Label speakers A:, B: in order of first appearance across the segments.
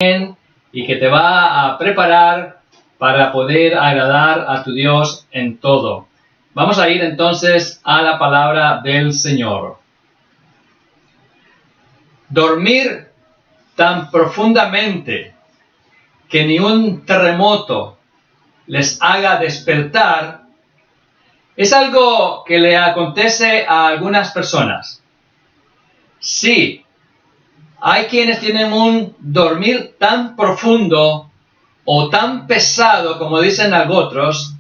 A: y que te va a preparar para poder agradar a tu Dios en todo. Vamos a ir entonces a la palabra del Señor. Dormir tan profundamente que ni un terremoto les haga despertar es algo que le acontece a algunas personas. Sí, hay quienes tienen un dormir tan profundo o tan pesado, como dicen otros,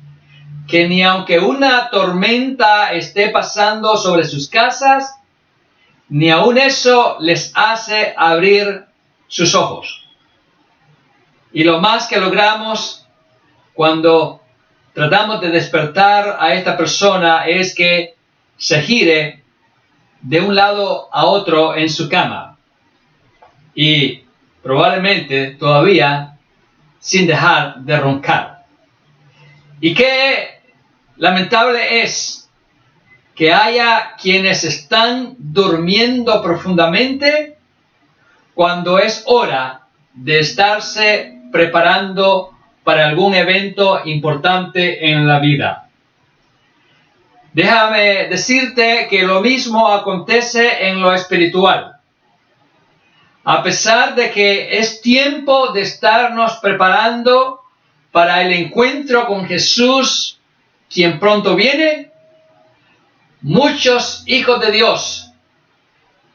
A: que ni aunque una tormenta esté pasando sobre sus casas, ni aun eso les hace abrir sus ojos. Y lo más que logramos cuando tratamos de despertar a esta persona es que se gire de un lado a otro en su cama. Y probablemente todavía sin dejar de roncar. Y qué lamentable es que haya quienes están durmiendo profundamente cuando es hora de estarse preparando para algún evento importante en la vida. Déjame decirte que lo mismo acontece en lo espiritual. A pesar de que es tiempo de estarnos preparando para el encuentro con Jesús, quien pronto viene, muchos hijos de Dios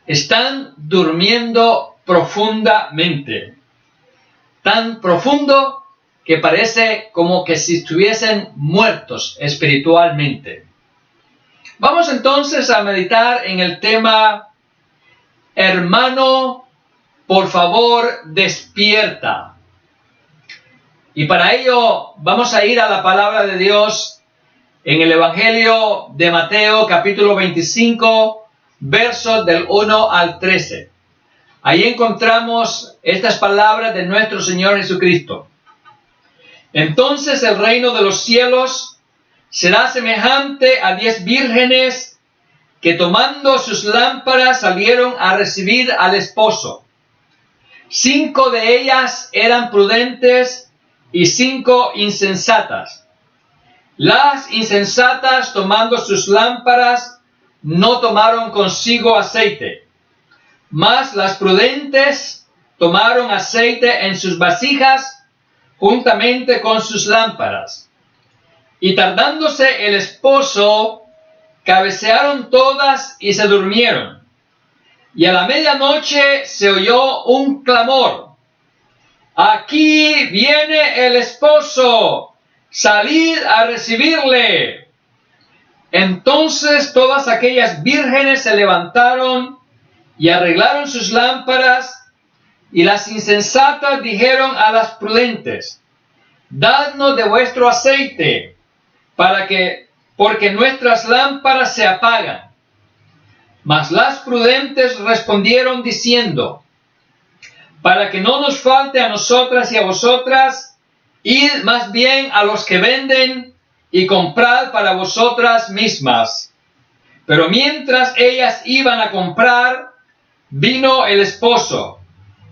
A: están durmiendo profundamente. Tan profundo que parece como que si estuviesen muertos espiritualmente. Vamos entonces a meditar en el tema: hermano, por favor, despierta. Y para ello vamos a ir a la palabra de Dios en el Evangelio de Mateo, capítulo 25, versos del 1 al 13. Ahí encontramos estas palabras de nuestro Señor Jesucristo. Entonces el reino de los cielos será semejante a 10 vírgenes que tomando sus lámparas salieron a recibir al esposo. 5 de ellas eran prudentes y 5 insensatas. Las insensatas, tomando sus lámparas, no tomaron consigo aceite, mas las prudentes tomaron aceite en sus vasijas juntamente con sus lámparas. Y tardándose el esposo, cabecearon todas y se durmieron. Y a la medianoche se oyó un clamor: ¡aquí viene el esposo! ¡Salid a recibirle! Entonces todas aquellas vírgenes se levantaron y arreglaron sus lámparas, y las insensatas dijeron a las prudentes: dadnos de vuestro aceite, porque nuestras lámparas se apagan. Mas las prudentes respondieron diciendo: para que no nos falte a nosotras y a vosotras, id más bien a los que venden y comprad para vosotras mismas. Pero mientras ellas iban a comprar, vino el esposo,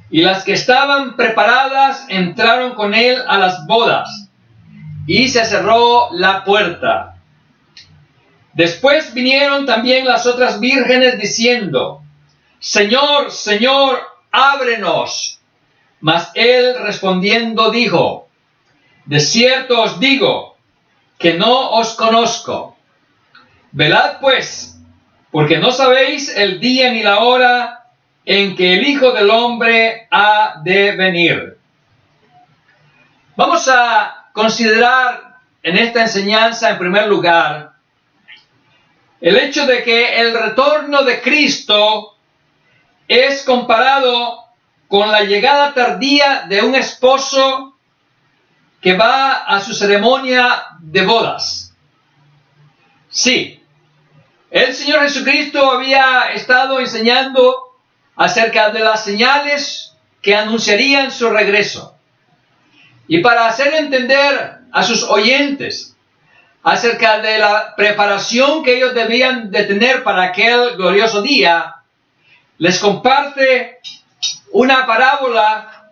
A: y las que estaban preparadas entraron con él a las bodas, y se cerró la puerta. Después vinieron también las otras vírgenes diciendo: Señor, Señor, ábrenos. Mas él respondiendo dijo: de cierto os digo que no os conozco. Velad pues, porque no sabéis el día ni la hora en que el Hijo del Hombre ha de venir. Vamos a considerar en esta enseñanza, en primer lugar, el hecho de que el retorno de Cristo es comparado con la llegada tardía de un esposo que va a su ceremonia de bodas. Sí, el Señor Jesucristo había estado enseñando acerca de las señales que anunciarían su regreso. Y para hacer entender a sus oyentes acerca de la preparación que ellos debían de tener para aquel glorioso día, les comparte una parábola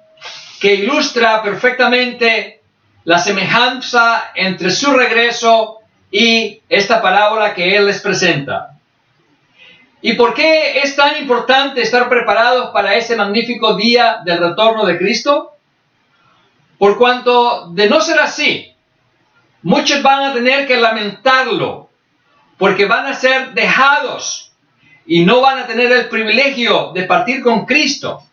A: que ilustra perfectamente la semejanza entre su regreso y esta parábola que él les presenta. ¿Y por qué es tan importante estar preparados para ese magnífico día del retorno de Cristo? Por cuanto, de no ser así, muchos van a tener que lamentarlo, porque van a ser dejados y no van a tener el privilegio de partir con Cristo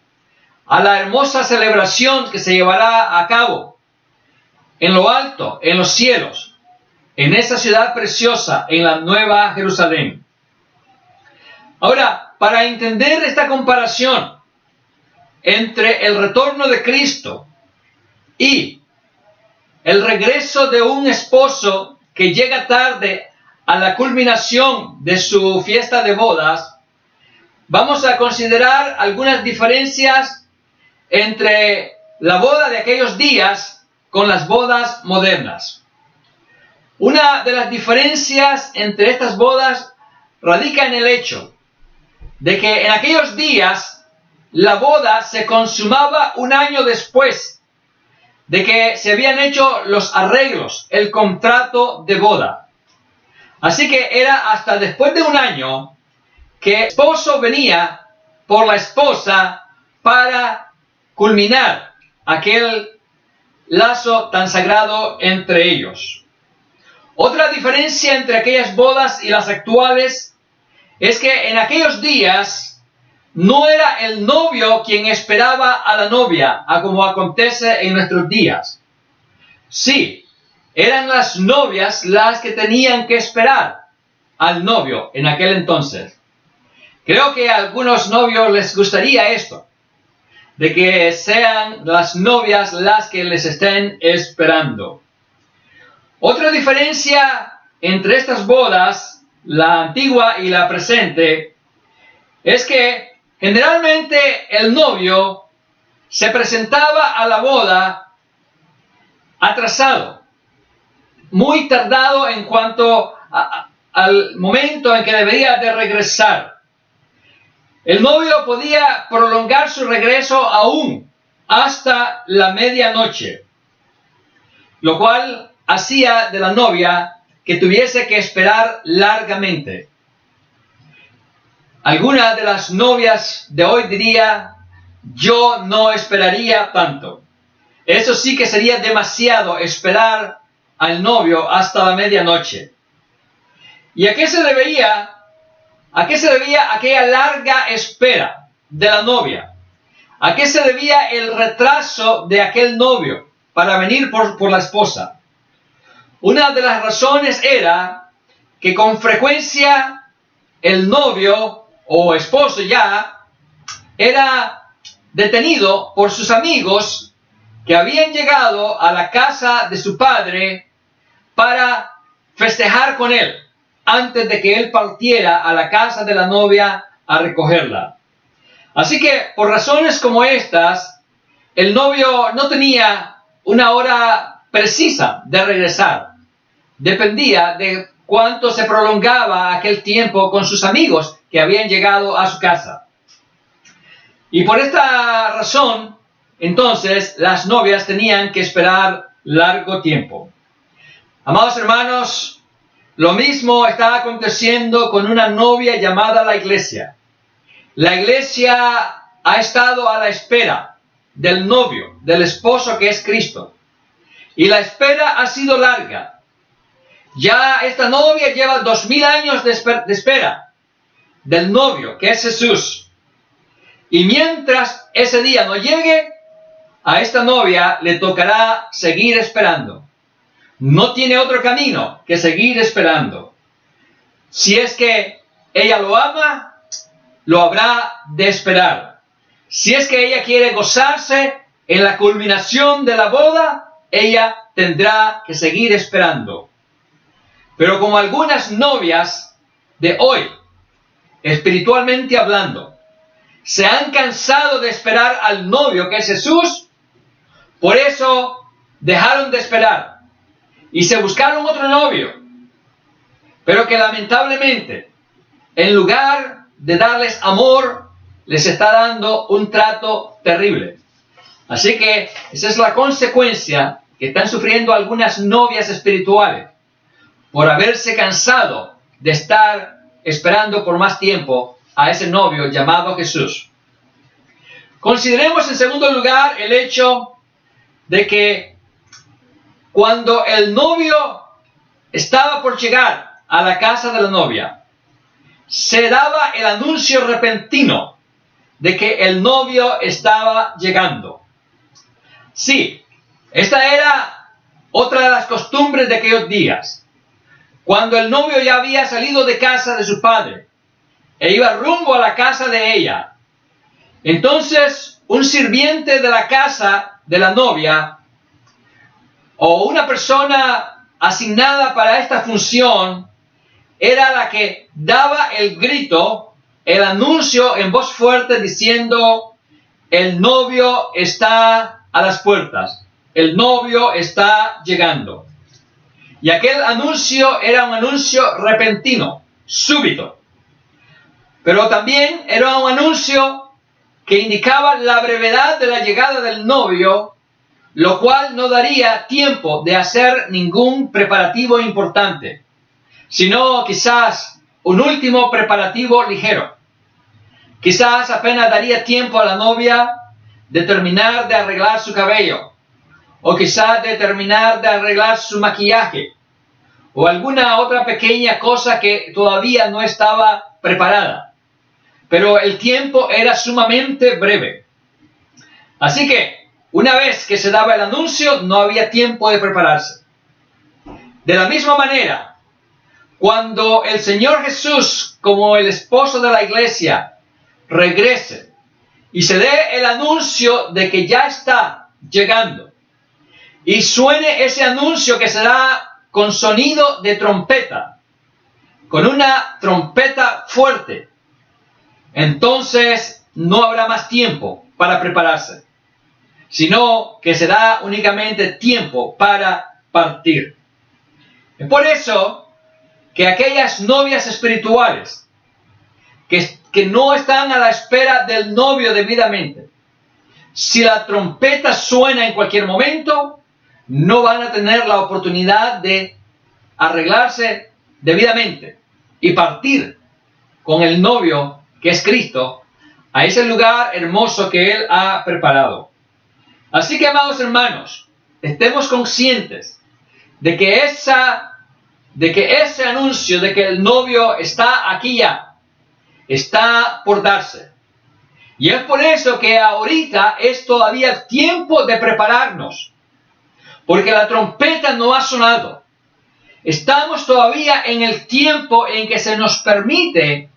A: a la hermosa celebración que se llevará a cabo en lo alto, en los cielos, en esa ciudad preciosa, en la Nueva Jerusalén. Ahora, para entender esta comparación entre el retorno de Cristo y el regreso de un esposo que llega tarde a la culminación de su fiesta de bodas, vamos a considerar algunas diferencias entre la boda de aquellos días con las bodas modernas. Una de las diferencias entre estas bodas radica en el hecho de que en aquellos días la boda se consumaba un año después de que se habían hecho los arreglos, el contrato de boda. Así que era hasta después de un año que el esposo venía por la esposa para culminar aquel lazo tan sagrado entre ellos. Otra diferencia entre aquellas bodas y las actuales es que en aquellos días no era el novio quien esperaba a la novia, a como acontece en nuestros días. Sí, eran las novias las que tenían que esperar al novio en aquel entonces. Creo que a algunos novios les gustaría esto, de que sean las novias las que les estén esperando. Otra diferencia entre estas bodas, la antigua y la presente, es que generalmente el novio se presentaba a la boda atrasado, muy tardado en cuanto al momento en que debería de regresar. El novio podía prolongar su regreso aún hasta la medianoche, lo cual hacía de la novia que tuviese que esperar largamente. Alguna de las novias de hoy diría: yo no esperaría tanto. Eso sí que sería demasiado, esperar al novio hasta la medianoche. ¿Y a qué se debía aquella larga espera de la novia? ¿A qué se debía el retraso de aquel novio para venir por la esposa? Una de las razones era que con frecuencia el novio o esposo ya era detenido por sus amigos que habían llegado a la casa de su padre para festejar con él antes de que él partiera a la casa de la novia a recogerla. Así que por razones como estas, el novio no tenía una hora precisa de regresar. Dependía de cuánto se prolongaba aquel tiempo con sus amigos que habían llegado a su casa. Y por esta razón, entonces, las novias tenían que esperar largo tiempo. Amados hermanos, lo mismo está aconteciendo con una novia llamada la iglesia. La iglesia ha estado a la espera del novio, del esposo que es Cristo. Y la espera ha sido larga. Ya esta novia lleva 2000 años de espera del novio, que es Jesús. Y mientras ese día no llegue, a esta novia le tocará seguir esperando. No tiene otro camino que seguir esperando. Si es que ella lo ama, lo habrá de esperar. Si es que ella quiere gozarse en la culminación de la boda, ella tendrá que seguir esperando. Pero como algunas novias de hoy, espiritualmente hablando, se han cansado de esperar al novio que es Jesús, por eso dejaron de esperar y se buscaron otro novio, pero que lamentablemente, en lugar de darles amor, les está dando un trato terrible. Así que esa es la consecuencia que están sufriendo algunas novias espirituales por haberse cansado de estar esperando por más tiempo a ese novio llamado Jesús. Consideremos en segundo lugar el hecho de que cuando el novio estaba por llegar a la casa de la novia, se daba el anuncio repentino de que el novio estaba llegando. Sí, esta era otra de las costumbres de aquellos días. Cuando el novio ya había salido de casa de su padre e iba rumbo a la casa de ella, entonces un sirviente de la casa de la novia o una persona asignada para esta función era la que daba el grito, el anuncio en voz fuerte diciendo: el novio está a las puertas, el novio está llegando. Y aquel anuncio era un anuncio repentino, súbito. Pero también era un anuncio que indicaba la brevedad de la llegada del novio, lo cual no daría tiempo de hacer ningún preparativo importante, sino quizás un último preparativo ligero. Quizás apenas daría tiempo a la novia de terminar de arreglar su cabello, o quizás de terminar de arreglar su maquillaje, o alguna otra pequeña cosa que todavía no estaba preparada. Pero el tiempo era sumamente breve. Así que, una vez que se daba el anuncio, no había tiempo de prepararse. De la misma manera, cuando el Señor Jesús, como el esposo de la iglesia, regrese y se dé el anuncio de que ya está llegando, y suene ese anuncio que se da con sonido de trompeta, con una trompeta fuerte, entonces no habrá más tiempo para prepararse, sino que se da únicamente tiempo para partir. Es por eso que aquellas novias espirituales que no están a la espera del novio debidamente, si la trompeta suena en cualquier momento, no van a tener la oportunidad de arreglarse debidamente y partir con el novio, que es Cristo, a ese lugar hermoso que Él ha preparado. Así que, amados hermanos, estemos conscientes de que ese anuncio de que el novio está aquí ya, está por darse. Y es por eso que ahorita es todavía tiempo de prepararnos, porque la trompeta no ha sonado. Estamos todavía en el tiempo en que se nos permite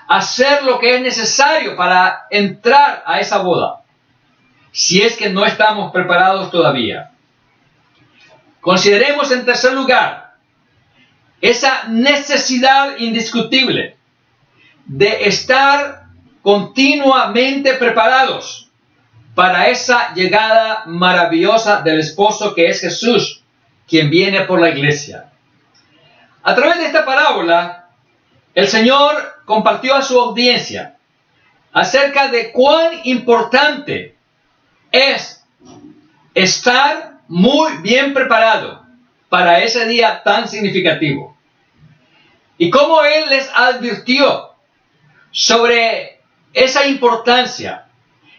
A: hacer lo que es necesario para entrar a esa boda, si es que no estamos preparados todavía. Consideremos en tercer lugar esa necesidad indiscutible de estar continuamente preparados para esa llegada maravillosa del esposo que es Jesús, quien viene por la iglesia. A través de esta parábola, el Señor compartió a su audiencia acerca de cuán importante es estar muy bien preparado para ese día tan significativo. Y cómo Él les advirtió sobre esa importancia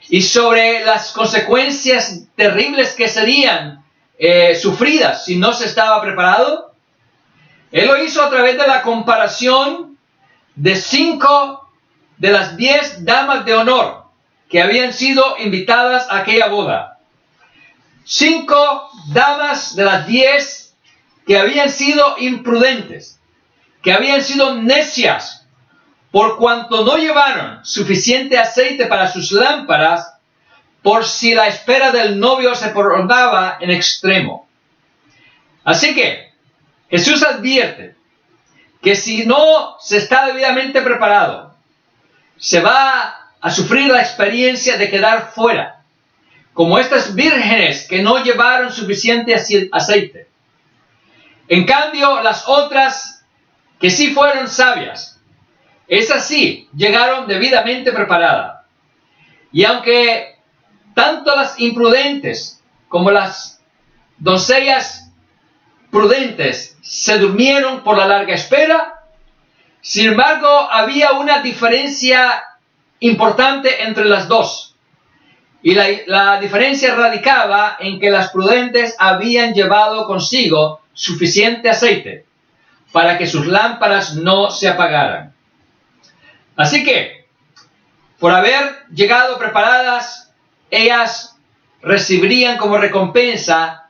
A: y sobre las consecuencias terribles que serían sufridas si no se estaba preparado. Él lo hizo a través de la comparación de 5 de las 10 damas de honor que habían sido invitadas a aquella boda. 5 damas de las 10 que habían sido imprudentes, que habían sido necias, por cuanto no llevaron suficiente aceite para sus lámparas, por si la espera del novio se prolongaba en extremo. Así que Jesús advierte que si no se está debidamente preparado, se va a sufrir la experiencia de quedar fuera, como estas vírgenes que no llevaron suficiente aceite. En cambio, las otras que sí fueron sabias, esas sí llegaron debidamente preparadas. Y aunque tanto las imprudentes como las doncellas prudentes se durmieron por la larga espera. Sin embargo, había una diferencia importante entre las dos. Y la diferencia radicaba en que las prudentes habían llevado consigo suficiente aceite para que sus lámparas no se apagaran. Así que, por haber llegado preparadas, ellas recibirían como recompensa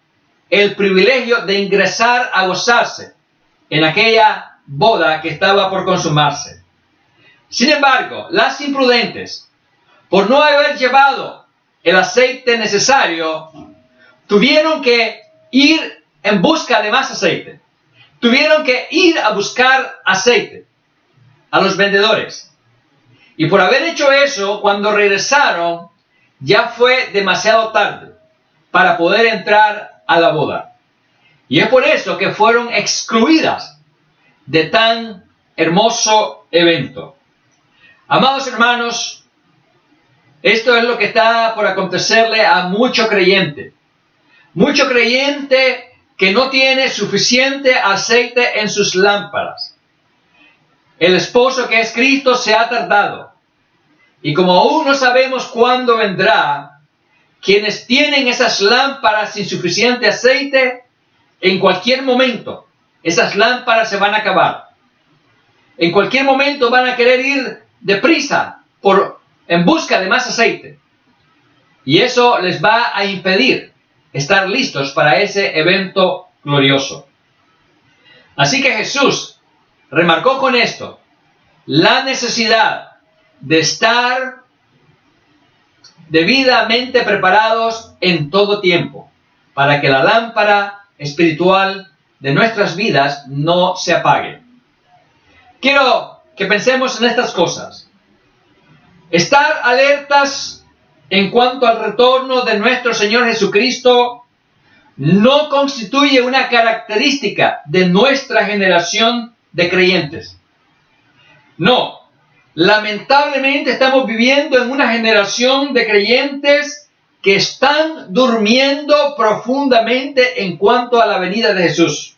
A: el privilegio de ingresar a gozarse en aquella boda que estaba por consumarse. Sin embargo, las imprudentes, por no haber llevado el aceite necesario, tuvieron que ir en busca de más aceite. Tuvieron que ir a buscar aceite a los vendedores. Y por haber hecho eso, cuando regresaron, ya fue demasiado tarde para poder entrar a la boda. Y es por eso que fueron excluidas de tan hermoso evento. Amados hermanos, esto es lo que está por acontecerle a mucho creyente. Mucho creyente que no tiene suficiente aceite en sus lámparas. El esposo que es Cristo se ha tardado. Y como aún no sabemos cuándo vendrá, quienes tienen esas lámparas sin suficiente aceite, en cualquier momento, esas lámparas se van a acabar. En cualquier momento van a querer ir deprisa en busca de más aceite. Y eso les va a impedir estar listos para ese evento glorioso. Así que Jesús remarcó con esto la necesidad de estar debidamente preparados en todo tiempo, para que la lámpara espiritual de nuestras vidas no se apague. Quiero que pensemos en estas cosas. Estar alertas en cuanto al retorno de nuestro Señor Jesucristo no constituye una característica de nuestra generación de creyentes. No, lamentablemente estamos viviendo en una generación de creyentes que están durmiendo profundamente en cuanto a la venida de Jesús.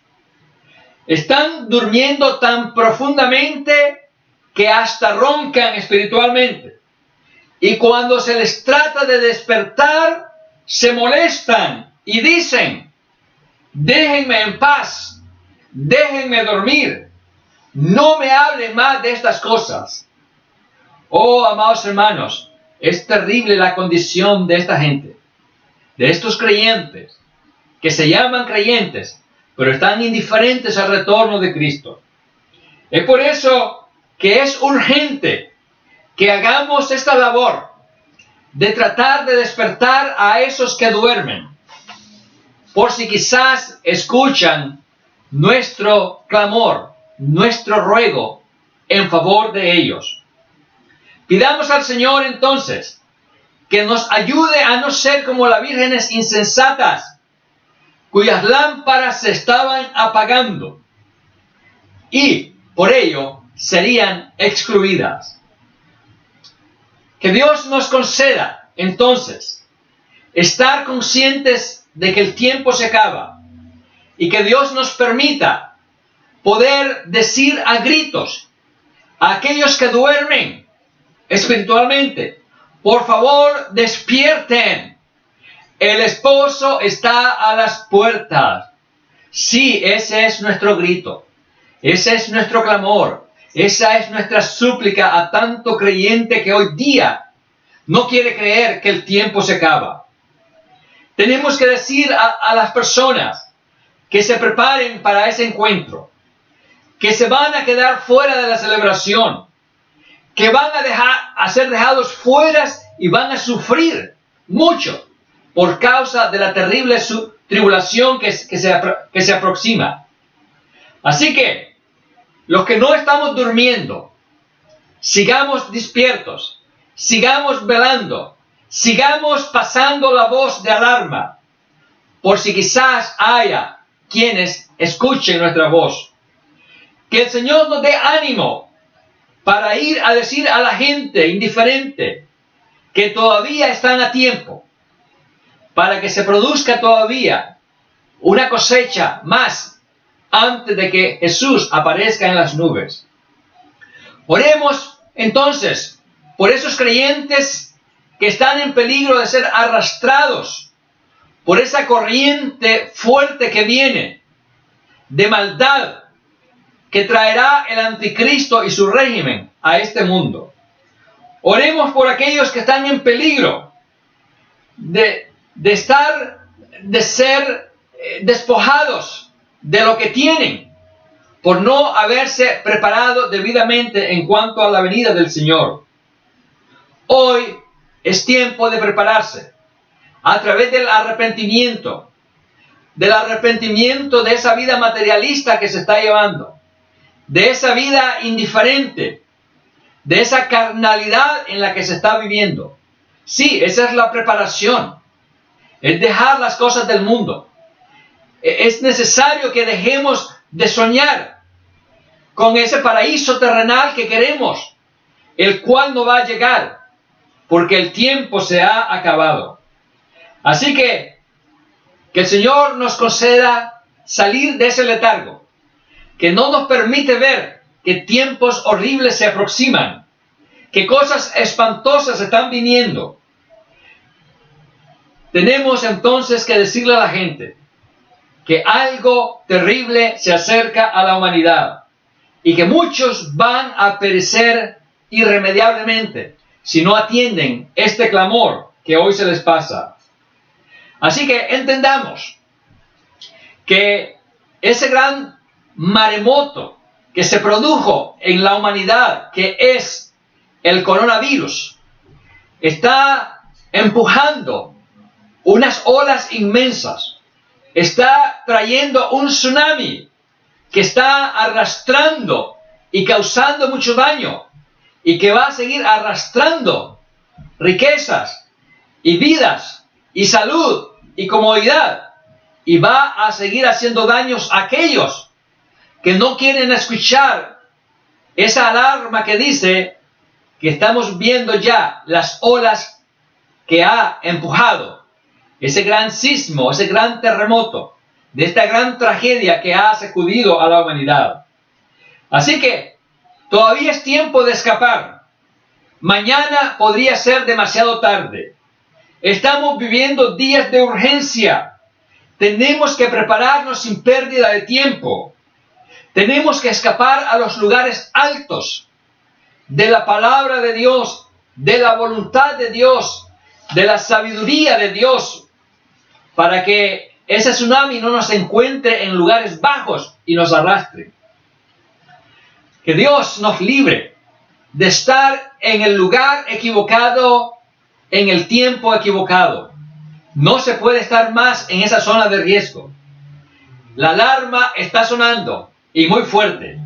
A: Están durmiendo tan profundamente que hasta roncan espiritualmente. Y cuando se les trata de despertar, se molestan y dicen: déjenme en paz, déjenme dormir, no me hablen más de estas cosas. Oh, amados hermanos, es terrible la condición de esta gente, de estos creyentes, que se llaman creyentes, pero están indiferentes al retorno de Cristo. Es por eso que es urgente que hagamos esta labor de tratar de despertar a esos que duermen, por si quizás escuchan nuestro clamor, nuestro ruego en favor de ellos. Pidamos al Señor entonces que nos ayude a no ser como las vírgenes insensatas, cuyas lámparas se estaban apagando y por ello serían excluidas. Que Dios nos conceda entonces estar conscientes de que el tiempo se acaba y que Dios nos permita poder decir a gritos a aquellos que duermen espiritualmente: por favor, despierten, el esposo está a las puertas. Sí, ese es nuestro grito, ese es nuestro clamor, esa es nuestra súplica a tanto creyente que hoy día no quiere creer que el tiempo se acaba. Tenemos que decir a las personas que se preparen para ese encuentro, que se van a quedar fuera de la celebración, que van a ser dejados fuera y van a sufrir mucho por causa de la terrible tribulación que se aproxima. Así que, los que no estamos durmiendo, sigamos despiertos, sigamos velando, sigamos pasando la voz de alarma, por si quizás haya quienes escuchen nuestra voz. Que el Señor nos dé ánimo para ir a decir a la gente indiferente que todavía están a tiempo, para que se produzca todavía una cosecha más antes de que Jesús aparezca en las nubes. Oremos entonces por esos creyentes que están en peligro de ser arrastrados por esa corriente fuerte que viene de maldad que traerá el anticristo y su régimen a este mundo. Oremos por aquellos que están en peligro de ser despojados de lo que tienen por no haberse preparado debidamente en cuanto a la venida del Señor. Hoy es tiempo de prepararse a través del arrepentimiento de esa vida materialista que se está llevando, de esa vida indiferente, de esa carnalidad en la que se está viviendo. Sí, esa es la preparación, es dejar las cosas del mundo. Es necesario que dejemos de soñar con ese paraíso terrenal que queremos, el cual no va a llegar, porque el tiempo se ha acabado. Así que el Señor nos conceda salir de ese letargo, que no nos permite ver que tiempos horribles se aproximan, que cosas espantosas están viniendo. Tenemos entonces que decirle a la gente que algo terrible se acerca a la humanidad y que muchos van a perecer irremediablemente si no atienden este clamor que hoy se les pasa. Así que entendamos que ese gran maremoto que se produjo en la humanidad, que es el coronavirus, está empujando unas olas inmensas, está trayendo un tsunami que está arrastrando y causando mucho daño y que va a seguir arrastrando riquezas y vidas y salud y comodidad, y va a seguir haciendo daños a aquellos que no quieren escuchar esa alarma que dice que estamos viendo ya las olas que ha empujado ese gran sismo, ese gran terremoto, de esta gran tragedia que ha sacudido a la humanidad. Así que todavía es tiempo de escapar. Mañana podría ser demasiado tarde. Estamos viviendo días de urgencia. Tenemos que prepararnos sin pérdida de tiempo. Tenemos que escapar a los lugares altos de la palabra de Dios, de la voluntad de Dios, de la sabiduría de Dios, para que ese tsunami no nos encuentre en lugares bajos y nos arrastre. Que Dios nos libre de estar en el lugar equivocado, en el tiempo equivocado. No se puede estar más en esa zona de riesgo. La alarma está sonando y muy fuerte.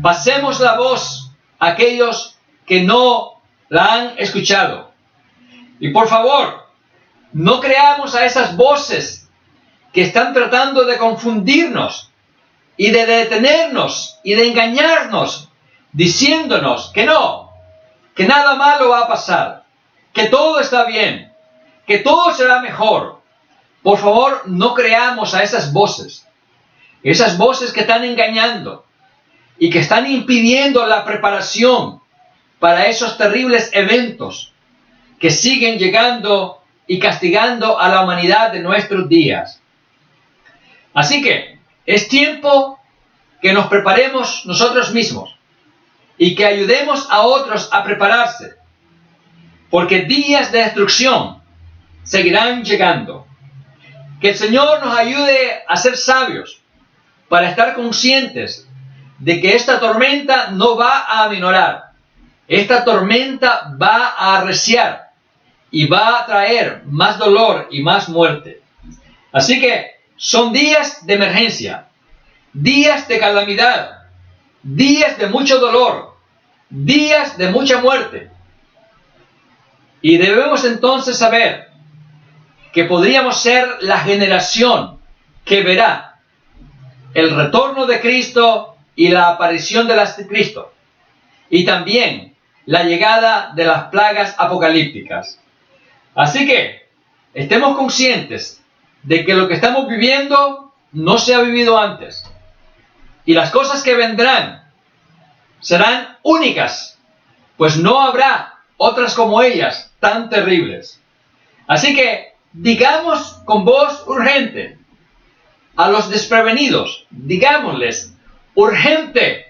A: Pasemos la voz a aquellos que no la han escuchado. Y por favor, no creamos a esas voces que están tratando de confundirnos y de detenernos y de engañarnos, diciéndonos que no, que nada malo va a pasar, que todo está bien, que todo será mejor. Por favor, no creamos a esas voces que están engañando y que están impidiendo la preparación para esos terribles eventos que siguen llegando y castigando a la humanidad de nuestros días. Así que es tiempo que nos preparemos nosotros mismos y que ayudemos a otros a prepararse, porque días de destrucción seguirán llegando. Que el Señor nos ayude a ser sabios para estar conscientes de que esta tormenta no va a aminorar. Esta tormenta va a arreciar y va a traer más dolor y más muerte. Así que son días de emergencia, días de calamidad, días de mucho dolor, días de mucha muerte. Y debemos entonces saber que podríamos ser la generación que verá el retorno de Cristo y la aparición del anticristo, y también la llegada de las plagas apocalípticas. Así que estemos conscientes de que lo que estamos viviendo no se ha vivido antes. Y las cosas que vendrán serán únicas, pues no habrá otras como ellas tan terribles. Así que digamos con voz urgente a los desprevenidos, digámosles, urgente,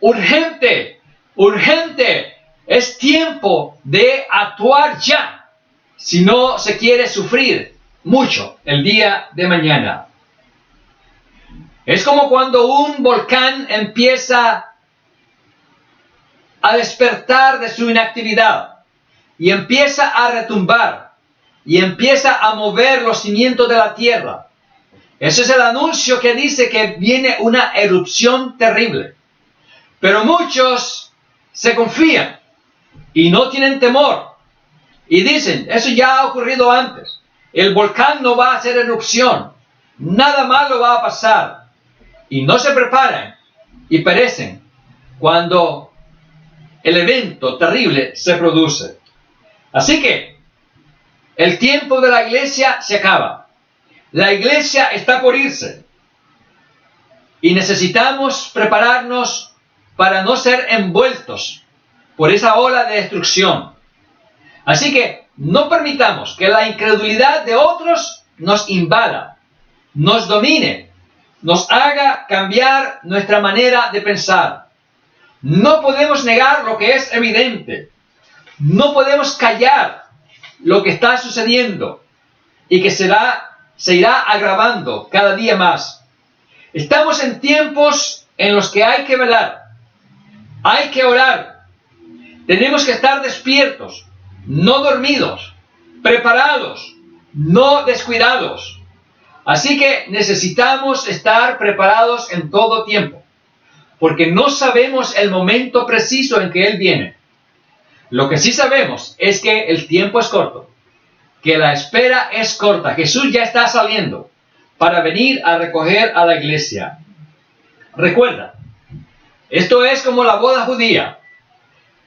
A: urgente, urgente, es tiempo de actuar ya, si no se quiere sufrir mucho el día de mañana. Es como cuando un volcán empieza a despertar de su inactividad y empieza a retumbar y empieza a mover los cimientos de la tierra. Ese es el anuncio que dice que viene una erupción terrible. Pero muchos se confían y no tienen temor y dicen, eso ya ha ocurrido antes. El volcán no va a hacer erupción, nada malo va a pasar. Y no se preparan y perecen cuando el evento terrible se produce. Así que el tiempo de la iglesia se acaba. La iglesia está por irse. Y necesitamos prepararnos para no ser envueltos por esa ola de destrucción. Así que no permitamos que la incredulidad de otros nos invada, nos domine, nos haga cambiar nuestra manera de pensar. No podemos negar lo que es evidente. No podemos callar lo que está sucediendo y que se irá agravando cada día más. Estamos en tiempos en los que hay que velar, hay que orar. Tenemos que estar despiertos, no dormidos, preparados, no descuidados. Así que necesitamos estar preparados en todo tiempo, porque no sabemos el momento preciso en que Él viene. Lo que sí sabemos es que el tiempo es corto, que la espera es corta. Jesús ya está saliendo para venir a recoger a la iglesia. Recuerda, esto es como la boda judía.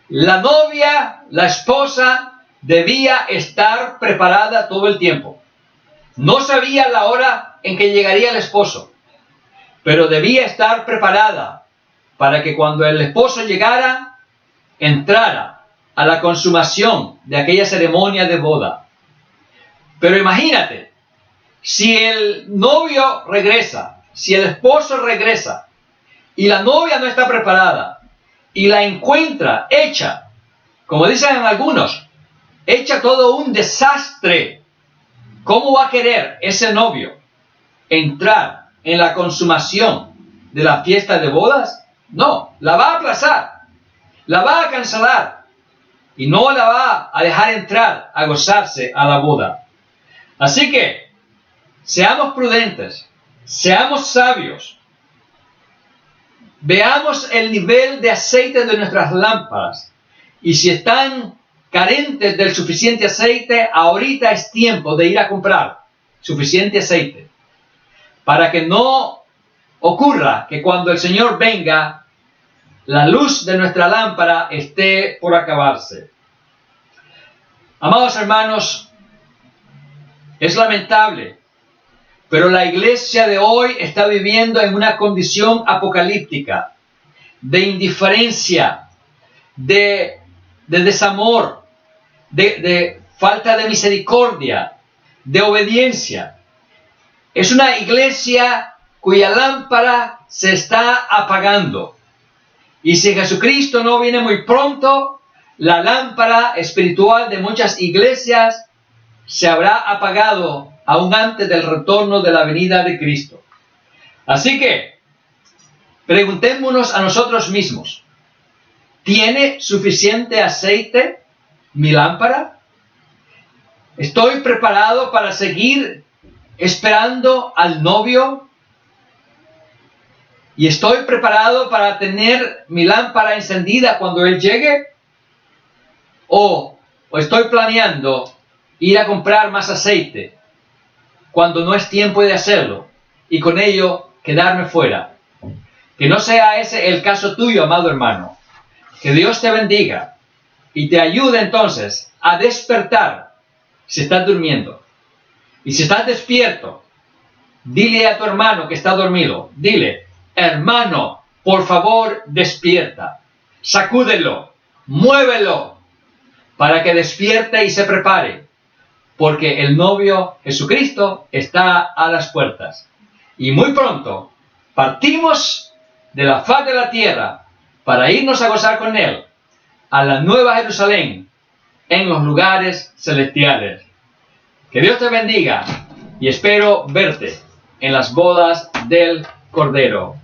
A: La novia, la esposa, debía estar preparada todo el tiempo. No sabía la hora en que llegaría el esposo, pero debía estar preparada para que cuando el esposo llegara, entrara a la consumación de aquella ceremonia de boda. Pero imagínate, si el novio regresa, si el esposo regresa, y la novia no está preparada, y la encuentra hecha, como dicen algunos, hecha todo un desastre. ¿Cómo va a querer ese novio entrar en la consumación de la fiesta de bodas? No, la va a aplazar, la va a cancelar y no la va a dejar entrar a gozarse a la boda. Así que seamos prudentes, seamos sabios, veamos el nivel de aceite de nuestras lámparas y si están carentes del suficiente aceite, ahorita es tiempo de ir a comprar suficiente aceite para que no ocurra que cuando el Señor venga, la luz de nuestra lámpara esté por acabarse. Amados hermanos, es lamentable, pero la iglesia de hoy está viviendo en una condición apocalíptica, de indiferencia, de desamor, de falta de misericordia, de obediencia. Es una iglesia cuya lámpara se está apagando. Y si Jesucristo no viene muy pronto, la lámpara espiritual de muchas iglesias se habrá apagado aún antes del retorno de la venida de Cristo. Así que, preguntémonos a nosotros mismos, ¿tiene suficiente aceite mi lámpara? ¿Estoy preparado para seguir esperando al novio? ¿Y estoy preparado para tener mi lámpara encendida cuando Él llegue? ¿O estoy planeando ir a comprar más aceite cuando no es tiempo de hacerlo y con ello quedarme fuera? Que no sea ese el caso tuyo, amado hermano. Que Dios te bendiga y te ayude entonces a despertar si estás durmiendo. Y si estás despierto, dile a tu hermano que está dormido, dile, hermano, por favor, despierta. Sacúdelo, muévelo, para que despierte y se prepare, porque el novio Jesucristo está a las puertas. Y muy pronto partimos de la faz de la tierra para irnos a gozar con Él a la Nueva Jerusalén, en los lugares celestiales. Que Dios te bendiga y espero verte en las bodas del Cordero.